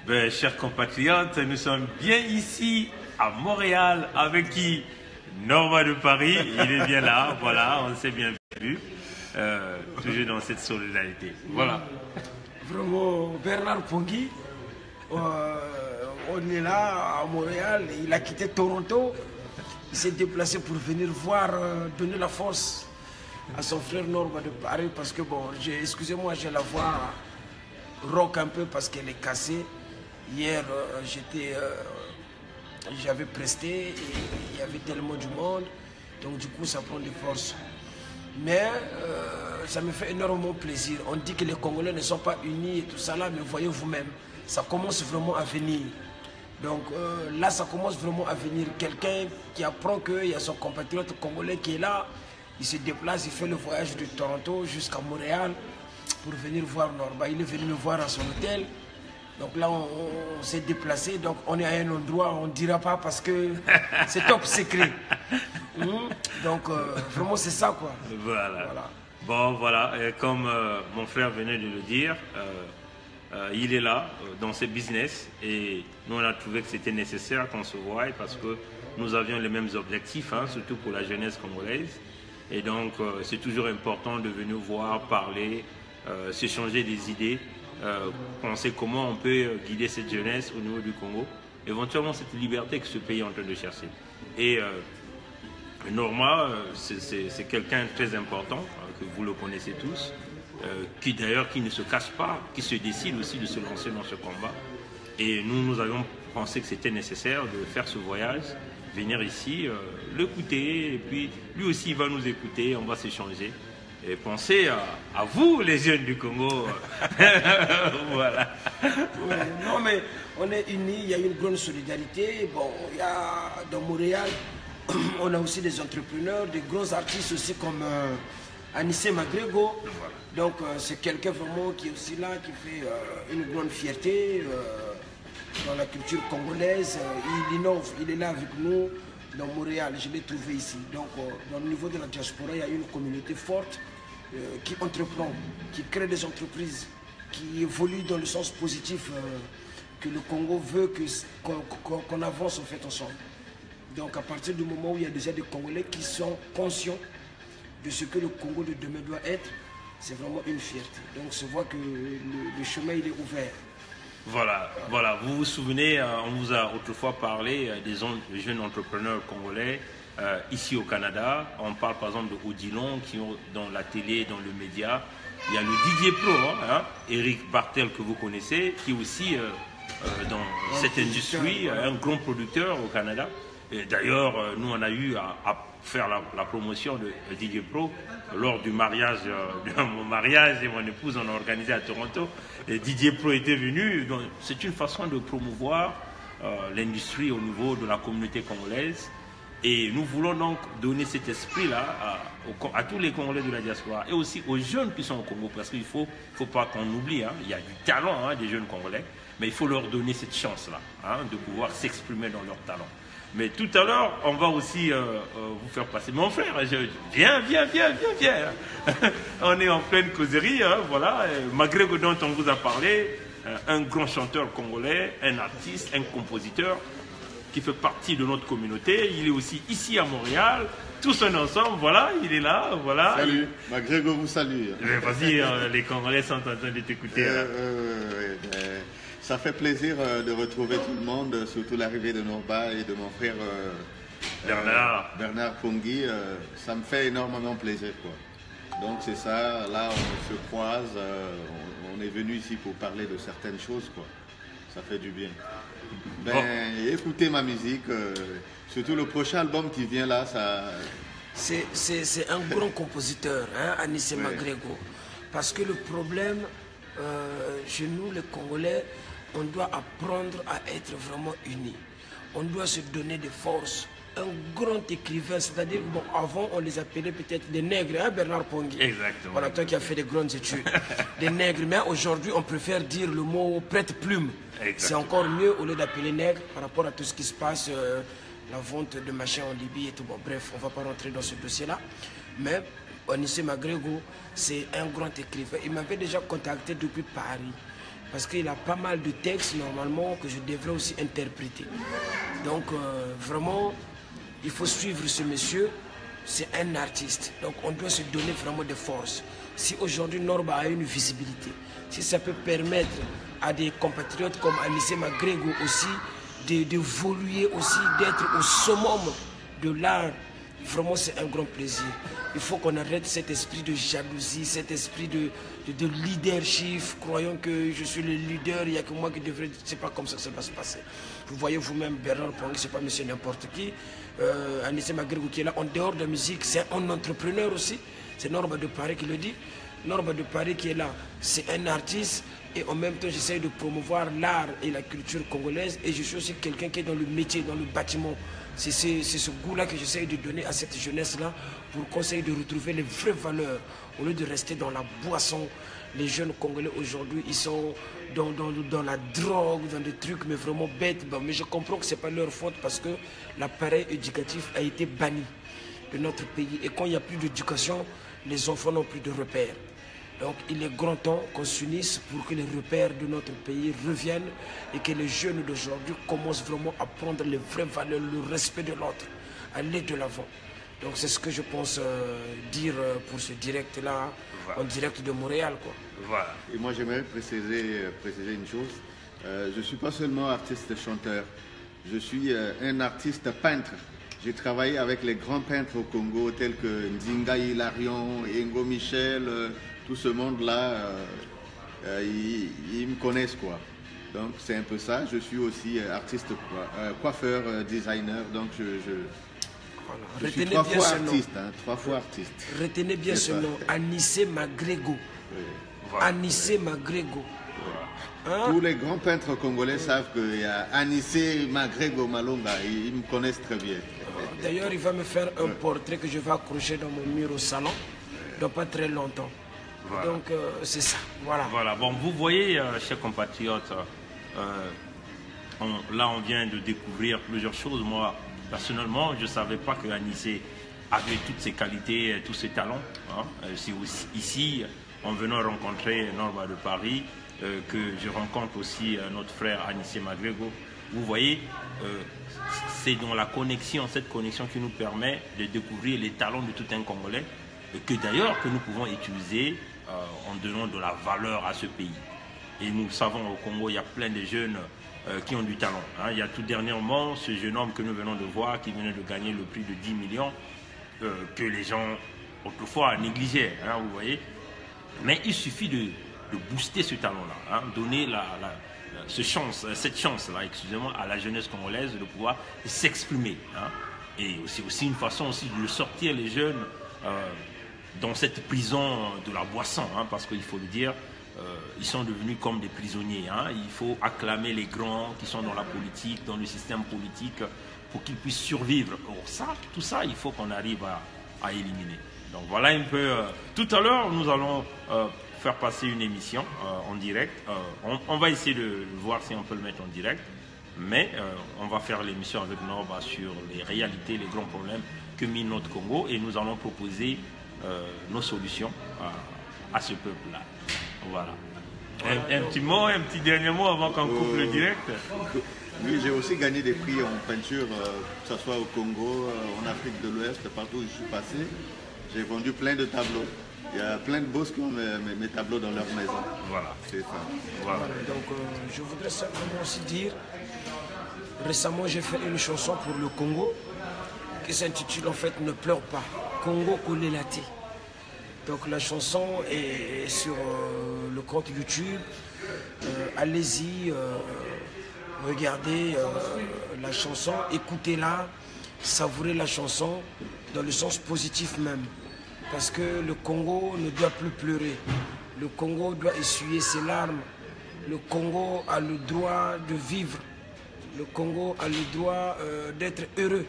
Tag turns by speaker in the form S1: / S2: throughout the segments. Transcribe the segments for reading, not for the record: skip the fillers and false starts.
S1: Ben, chers compatriotes, nous sommes bien ici à Montréal avec qui? Norma de Paris, il est bien là, voilà, on s'est bien vu, toujours dans cette solidarité. Voilà.
S2: Vraiment, Bernard Pongui, on est là à Montréal, il a quitté Toronto, il s'est déplacé pour venir voir, donner la force à son frère Norma de Paris parce que bon, excusez-moi, j'ai la voix rock un peu parce qu'elle est cassée. Hier, j'avais presté et il y avait tellement du monde, donc du coup ça prend des forces. Mais ça me fait énormément plaisir. On dit que les Congolais ne sont pas unis et tout ça là, mais voyez vous-même, ça commence vraiment à venir. Donc là, ça commence vraiment à venir. Quelqu'un qui apprend qu'il y a son compatriote congolais qui est là, il se déplace, il fait le voyage de Toronto jusqu'à Montréal pour venir voir Norma. Il est venu me voir à son hôtel. Donc là, on s'est déplacé. Donc on est à un endroit, on ne dira pas parce que c'est top secret. Donc vraiment, c'est ça quoi.
S1: Voilà. Bon, voilà. Et comme mon frère venait de le dire, il est là dans ce business et nous, on a trouvé que c'était nécessaire qu'on se voie parce que nous avions les mêmes objectifs, hein, surtout pour la jeunesse congolaise. Et donc, c'est toujours important de venir voir, parler, s'échanger des idées, penser comment on peut guider cette jeunesse au niveau du Congo, éventuellement cette liberté que ce pays est en train de chercher. Et Norma, c'est quelqu'un de très important, que vous le connaissez tous, qui d'ailleurs qui ne se cache pas, qui se décide aussi de se lancer dans ce combat. Et nous avons pensé que c'était nécessaire de faire ce voyage, venir ici, l'écouter, et puis lui aussi il va nous écouter, on va s'échanger. Et pensez à vous, les jeunes du Congo. Voilà.
S2: Ouais, non, mais on est unis, il y a une grande solidarité. Bon, il y a dans Montréal, on a aussi des entrepreneurs, des gros artistes aussi comme Anissé Magrego. Voilà. Donc, c'est quelqu'un vraiment qui est aussi là, qui fait une grande fierté dans la culture congolaise. Il innove, il est là avec nous dans Montréal. Je l'ai trouvé ici. Donc, dans le niveau de la diaspora, il y a une communauté forte qui entreprend, qui crée des entreprises, qui évolue dans le sens positif que le Congo veut qu'on avance en fait ensemble. Donc à partir du moment où il y a déjà des Congolais qui sont conscients de ce que le Congo de demain doit être, c'est vraiment une fierté. Donc se voit que le chemin il est ouvert.
S1: Voilà. Vous vous souvenez, on vous a autrefois parlé des jeunes entrepreneurs congolais ici au Canada. On parle par exemple de Odilon qui ont dans la télé, dans le média. Il y a le Didier Pro, Eric Bartel que vous connaissez, qui est aussi dans cette industrie, un grand producteur au Canada. D'ailleurs, nous on a eu à faire la promotion de Didier Pro lors du mariage, de mon mariage et mon épouse, on a organisé à Toronto. Et Didier Pro était venu. C'est une façon de promouvoir l'industrie au niveau de la communauté congolaise. Et nous voulons donc donner cet esprit-là à tous les Congolais de la diaspora et aussi aux jeunes qui sont au Congo, parce qu'il ne faut pas qu'on oublie, il y a du talent des jeunes Congolais, mais il faut leur donner cette chance-là de pouvoir s'exprimer dans leur talent. Mais tout à l'heure, on va aussi vous faire passer. Mon frère, viens. On est en pleine causerie, voilà. Magrego dont on vous a parlé, un grand chanteur congolais, un artiste, un compositeur qui fait partie de notre communauté. Il est aussi ici à Montréal. Tous ensemble, voilà, il est là, voilà.
S3: Salut, Magrego vous salue.
S1: Vas-y, les Congolais sont en train de t'écouter.
S3: Ça fait plaisir de retrouver tout le monde, surtout l'arrivée de Norma et de mon frère Bernard Pongui. Ça me fait énormément plaisir, quoi. Donc c'est ça, là on se croise, on est venu ici pour parler de certaines choses, quoi. Ça fait du bien. Écoutez ma musique, surtout le prochain album qui vient là, ça...
S2: C'est un grand compositeur, Anissé Magrego. Parce que le problème, chez nous les Congolais, on doit apprendre à être vraiment unis. On doit se donner des forces. Un grand écrivain, c'est-à-dire, bon, avant on les appelait peut-être des nègres, Bernard Pongui.
S1: Exactement.
S2: Voilà, toi qui as fait des grandes études. Des nègres, mais aujourd'hui on préfère dire le mot prête-plume. C'est encore mieux au lieu d'appeler nègre par rapport à tout ce qui se passe, la vente de machins en Libye et tout. Bon, bref, on ne va pas rentrer dans ce dossier-là. Mais Anissé Magrego, c'est un grand écrivain. Il m'avait déjà contacté depuis Paris. parce qu'il a pas mal de textes normalement que je devrais aussi interpréter. Donc vraiment, il faut suivre ce monsieur, c'est un artiste. Donc on doit se donner vraiment des forces. Si aujourd'hui Norba a une visibilité, si ça peut permettre à des compatriotes comme Anissé Magrego aussi d'évoluer aussi, d'être au summum de l'art, vraiment c'est un grand plaisir. Il faut qu'on arrête cet esprit de jalousie, cet esprit de leadership, croyant que je suis le leader, il n'y a que moi qui devrais... C'est pas comme ça que ça va se passer. Vous voyez vous-même Bernard Pongui, c'est pas monsieur n'importe qui. Anissé Magrego qui est là, en dehors de la musique, c'est un entrepreneur aussi. C'est Norba de Paris qui le dit. Norba de Paris qui est là, c'est un artiste. Et en même temps, j'essaie de promouvoir l'art et la culture congolaise. Et je suis aussi quelqu'un qui est dans le métier, dans le bâtiment. C'est ce goût-là que j'essaie de donner à cette jeunesse-là pour conseiller de retrouver les vraies valeurs au lieu de rester dans la boisson. Les jeunes Congolais aujourd'hui, ils sont dans la drogue, dans des trucs mais vraiment bêtes. Bon, mais je comprends que ce n'est pas leur faute parce que l'appareil éducatif a été banni de notre pays. Et quand il n'y a plus d'éducation, les enfants n'ont plus de repères. Donc il est grand temps qu'on s'unisse pour que les repères de notre pays reviennent et que les jeunes d'aujourd'hui commencent vraiment à prendre les vraies valeurs, le respect de l'autre, aller de l'avant. Donc c'est ce que je pense dire pour ce direct-là, en direct de Montréal, quoi.
S3: Voilà. Et moi j'aimerais préciser une chose. Je ne suis pas seulement artiste chanteur, je suis un artiste peintre. J'ai travaillé avec les grands peintres au Congo tels que Nzinga Hilarion, Engo Michel, tout ce monde-là, ils me connaissent quoi. Donc c'est un peu ça. Je suis aussi artiste, coiffeur, designer. Donc
S2: voilà.
S3: je suis trois fois artiste.
S2: Retenez bien ce nom, Anissé Magrego.
S3: Oui.
S2: Voilà. Anissé Magrego.
S3: Voilà. Hein? Tous les grands peintres congolais savent qu'il y a Anissé Magrego Malonga. Ils me connaissent très bien.
S2: D'ailleurs, il va me faire un portrait que je vais accrocher dans mon mur au salon, dans pas très longtemps. Voilà. Donc, c'est ça. Voilà.
S1: Voilà. Bon, vous voyez, chers compatriotes, là, on vient de découvrir plusieurs choses. Moi, personnellement, je ne savais pas que Anissé avait toutes ses qualités, tous ses talents. Hein. C'est aussi ici, en venant rencontrer Norba de Paris, que je rencontre aussi notre frère Anissé Magrego. Vous voyez, c'est dans la connexion, cette connexion qui nous permet de découvrir les talents de tout un Congolais, que d'ailleurs que nous pouvons utiliser en donnant de la valeur à ce pays. Et nous savons au Congo, il y a plein de jeunes qui ont du talent. Hein. Il y a tout dernièrement ce jeune homme que nous venons de voir qui venait de gagner le prix de 10 millions que les gens autrefois négligeaient, hein, vous voyez. Mais il suffit de booster ce talent-là, hein, donner cette chance-là, excusez-moi, à la jeunesse congolaise de pouvoir s'exprimer. Hein. Et c'est aussi une façon aussi de sortir les jeunes dans cette prison de la boisson, hein, parce qu'il faut le dire, ils sont devenus comme des prisonniers. Hein. Il faut acclamer les grands qui sont dans la politique, dans le système politique, pour qu'ils puissent survivre. Or ça, tout ça, il faut qu'on arrive à éliminer. Donc voilà un peu. Tout à l'heure, nous allons faire passer une émission en direct. On va essayer de voir si on peut le mettre en direct. Mais on va faire l'émission avec Norba sur les réalités, les grands problèmes que mine notre Congo. Et nous allons proposer nos solutions à ce peuple-là. Voilà. Un petit mot, un petit dernier mot avant qu'on coupe le direct.
S3: Oui, j'ai aussi gagné des prix en peinture, que ce soit au Congo, en Afrique de l'Ouest, partout où je suis passé. J'ai vendu plein de tableaux. Il y a plein de boss qui ont mes tableaux dans leur maison.
S1: Voilà.
S3: C'est ça.
S2: Voilà. Donc, je voudrais simplement aussi dire, récemment, j'ai fait une chanson pour le Congo qui s'intitule en fait « Ne pleure pas ». Congo Kolelati. Donc la chanson est sur le compte YouTube. Allez-y, regardez la chanson, écoutez-la, savourez la chanson dans le sens positif même. Parce que le Congo ne doit plus pleurer. Le Congo doit essuyer ses larmes. Le Congo a le droit de vivre. Le Congo a le droit d'être heureux.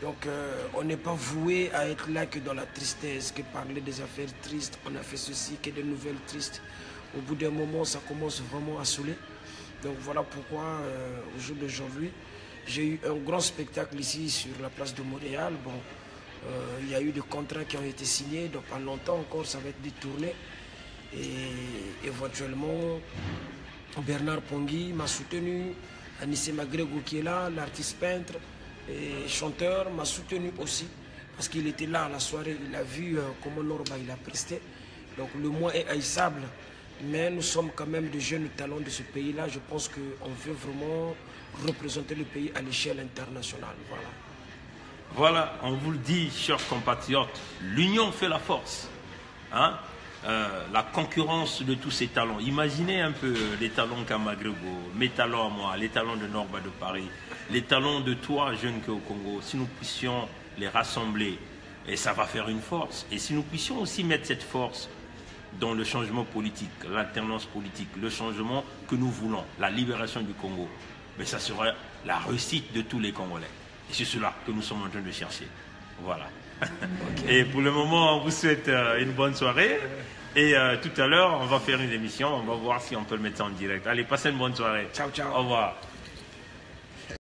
S2: Donc on n'est pas voué à être là que dans la tristesse, que parler des affaires tristes, on a fait ceci, que des nouvelles tristes. Au bout d'un moment, ça commence vraiment à saouler. Donc voilà pourquoi, au jour d'aujourd'hui, j'ai eu un grand spectacle ici sur la place de Montréal. Bon, il y a eu des contrats qui ont été signés, donc pas longtemps encore, ça va être détourné. Et éventuellement, Bernard Pongui m'a soutenu, Anissé Magrego qui est là, l'artiste peintre et chanteur m'a soutenu aussi parce qu'il était là à la soirée, il a vu comment Norba il a presté. Donc le mot est haïssable, mais nous sommes quand même de jeunes talents de ce pays-là. Je pense qu'on veut vraiment représenter le pays à l'échelle internationale. Voilà.
S1: Voilà, on vous le dit, chers compatriotes, l'union fait la force. Hein? La concurrence de tous ces talents. Imaginez un peu les talents qu'a Magrego, mes talents à moi, les talents de Norba de Paris, les talents de toi, jeune qui est au Congo. Si nous puissions les rassembler, et ça va faire une force. Et si nous puissions aussi mettre cette force dans le changement politique, l'alternance politique, le changement que nous voulons, la libération du Congo, mais ça serait la réussite de tous les Congolais. Et c'est cela que nous sommes en train de chercher. Voilà. Okay. Et pour le moment, on vous souhaite une bonne soirée. Et tout à l'heure, on va faire une émission. On va voir si on peut le mettre en direct. Allez, passez une bonne soirée.
S2: Ciao, ciao.
S1: Au revoir.